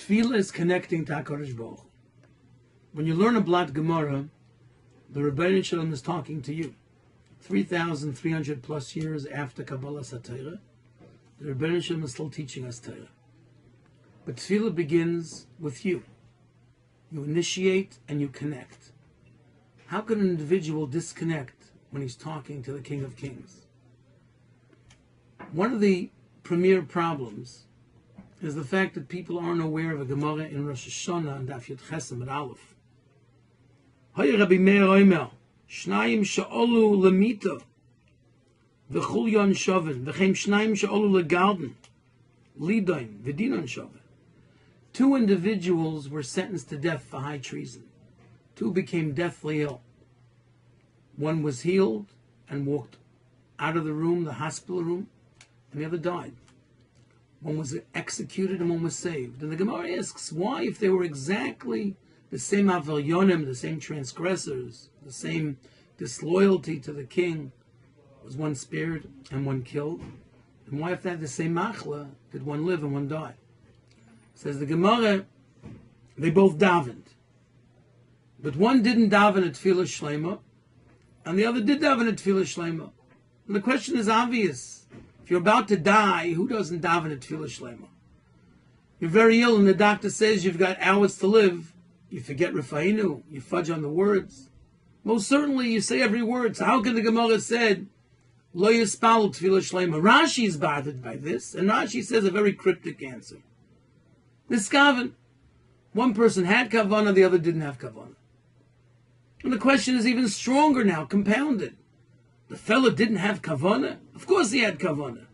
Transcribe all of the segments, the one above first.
Tefillah is connecting to HaKadosh Baruch Hu. When you learn a Blat Gemara, the Rebbeinu Shalom is talking to you. 3,300 plus years after Kabbalah Satira, the Rebbeinu Shalom is still teaching us Torah. But Tefillah begins with you. You initiate and you connect. How can an individual disconnect when he's talking to the King of Kings? One of the premier problems is the fact that people aren't aware of a Gemara in Rosh Hashanah and Daf Yud Chesem at Aleph. Hay Rabbi Meir Omer, Shnayim she'olu lemita, v'chulyon shoven, v'chem shnayim she'olu legarden, lidoim, v'dinon shoven. Two individuals were sentenced to death for high treason. Two became deathly ill. One was healed and walked out of the room, the hospital room, and the other died. One was executed and one was saved. And the Gemara asks, why, if they were exactly the same avaryonim, the same transgressors, the same disloyalty to the king, was one spared and one killed? And why, if they had the same machla, did one live and one die? Says the Gemara, they both davened. But one didn't daven at Tefillah Shlema, and the other did daven at Tefillah Shlema. And the question is obvious. If you're about to die, who doesn't daven at Tefillah Shlema? You're very ill and the doctor says you've got hours to live. You forget Refainu, you fudge on the words. Most certainly you say every word. So how can the Gemara said, Lo Yispal Tefillah Shlema? Rashi is bothered by this, and Rashi says a very cryptic answer. Niskaven. One person had kavanah, the other didn't have kavanah. And the question is even stronger now, compounded. The fellow didn't have kavanah? Of course he had kavanah.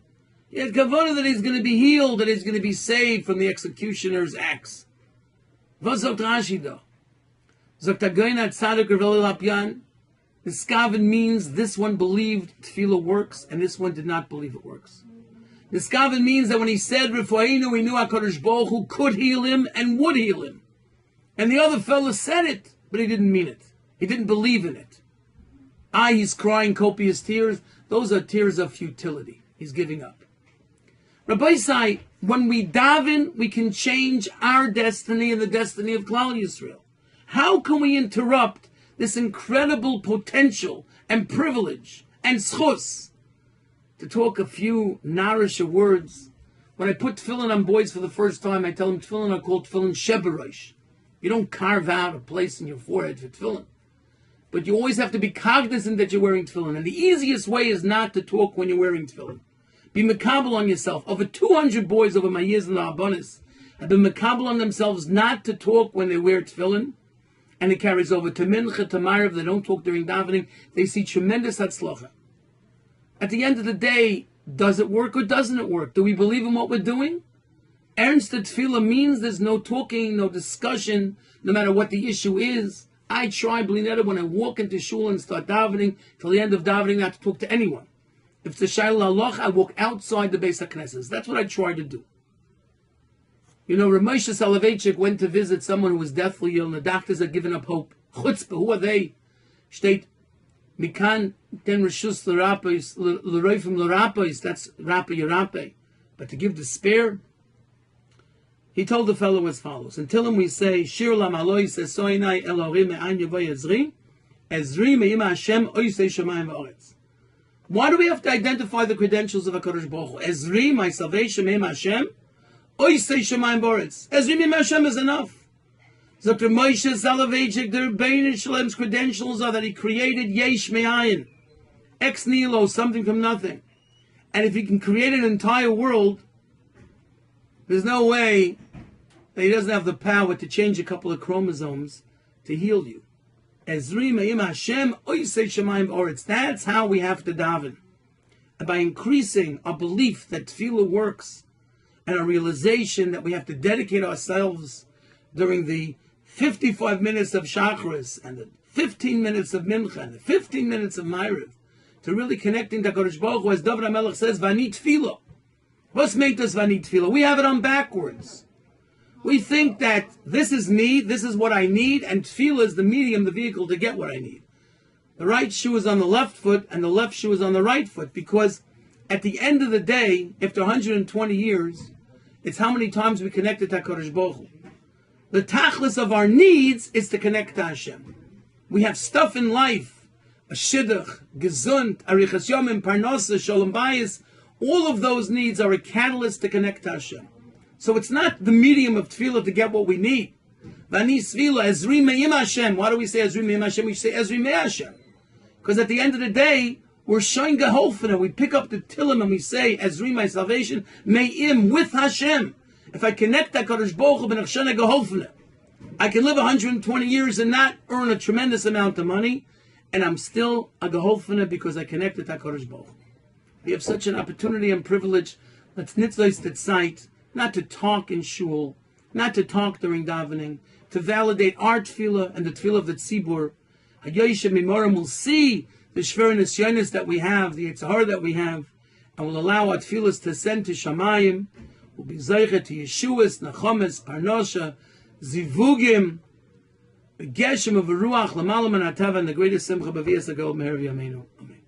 He had kavanah that he's going to be healed, that he's going to be saved from the executioner's axe. Was sagt Rashi da? Sagt Agoyna Tzadik Rav Lapyan, Niskaven means this one believed tefillah works, and this one did not believe it works. Niskaven means that when he said Refuainu, he knew HaKadosh Baruch Hu could heal him and would heal him. And the other fellow said it, but he didn't mean it. He didn't believe in it. He's crying copious tears. Those are tears of futility. He's giving up. Rabbi Sai, when we daven, we can change our destiny and the destiny of Klal Yisrael. How can we interrupt this incredible potential and privilege and schus? To talk a few nourisher words. When I put tefillin on boys for the first time, I tell them tefillin are called tefillin sheberosh. You don't carve out a place in your forehead for tefillin. But you always have to be cognizant that you're wearing tefillin. And the easiest way is not to talk when you're wearing tefillin. Be makabel on yourself. Over 200 boys over my years in the Rabbanis have been makabel on themselves not to talk when they wear tefillin. And it carries over to mincha, to ma'ariv. They don't talk during davening. They see tremendous hatzlacha. At the end of the day, does it work or doesn't it work? Do we believe in what we're doing? Ernst tefillah means there's no talking, no discussion, no matter what the issue is. I try, Blinetta, when I walk into shul and start davening, till the end of davening, not to talk to anyone. If it's a shayla halacha, I walk outside the Beis HaKnesses. That's what I try to do. You know, Rav Moshe Soloveitchik went to visit someone who was deathly ill, and the doctors had given up hope. Chutzpah, who are they? Steht, Mikan ten reshus l'rapos, l'roifim l'rapos, that's rapa yerape. But to give despair, he told the fellow as follows. Until him we say, Shir lam aloi sesoinai elohim me'an yavoy ezri me'ima Hashem oisei shamayim v'oretz. Why do we have to identify the credentials of HaKadosh Baruch Hu? Ezri, my salvation, me'ima Hashem, oisei shamayim v'oretz. Ezri me'ima Hashem is enough. Dr. Moshe Soloveitchik, the Rebbeinu Shalom's credentials are that he created yesh me'ayin, ex nihilo, something from nothing. And if he can create an entire world, there's no way that he doesn't have the power to change a couple of chromosomes to heal you. Ezri me'im Hashem oisei shamayim v'oretz. That's how we have to daven. And by increasing our belief that tefillah works, and our realization that we have to dedicate ourselves during the 55 minutes of Shachris and the 15 minutes of Mincha and the 15 minutes of Ma'ariv to really connecting to HaKadosh Baruch Hu, as David HaMelech says, Vani Tefillah. What's made us Vani Tefillah? We have it on backwards. We think that this is me, this is what I need, and Tefillah is the medium, the vehicle to get what I need. The right shoe is on the left foot and the left shoe is on the right foot, because at the end of the day, after 120 years, it's how many times we connected to HaKadosh Baruch Hu. The tachlis of our needs is to connect to Hashem. We have stuff in life, a shidduch, gesund, arichas yomim, parnosa, shalom bayis. All of those needs are a catalyst to connect to Hashem. So it's not the medium of tefillah to get what we need. Vani svila, ezri me'im Hashem. Why do we say ezri me'im Hashem? We say ezri me Hashem. Because at the end of the day, we're showing geholfena. We pick up the tilim and we say, ezri, my salvation, me'im, with Hashem. If I connect that Kadosh Baruch Hu b'nachshana geholfena, I can live 120 years and not earn a tremendous amount of money, and I'm still a geholfena because I connected to Kadosh Baruch Hu. We have such an opportunity and privilege. Let's nitzlos the sight, not to talk in shul, not to talk during davening, to validate our tefillah and the tefillah of the tzibur. Hayoyishem Mimorim will see the shver nisyonis that we have, the yitzhar that we have, and will allow our tefillahs to ascend to Shamayim. We'll be zeicha to Yeshuas, Nachomes, Parnosha, Zivugim, Geshem of Ruach, Lamalam and Atava, and the greatest simcha b'vias agol meher v'yameinu. Amen.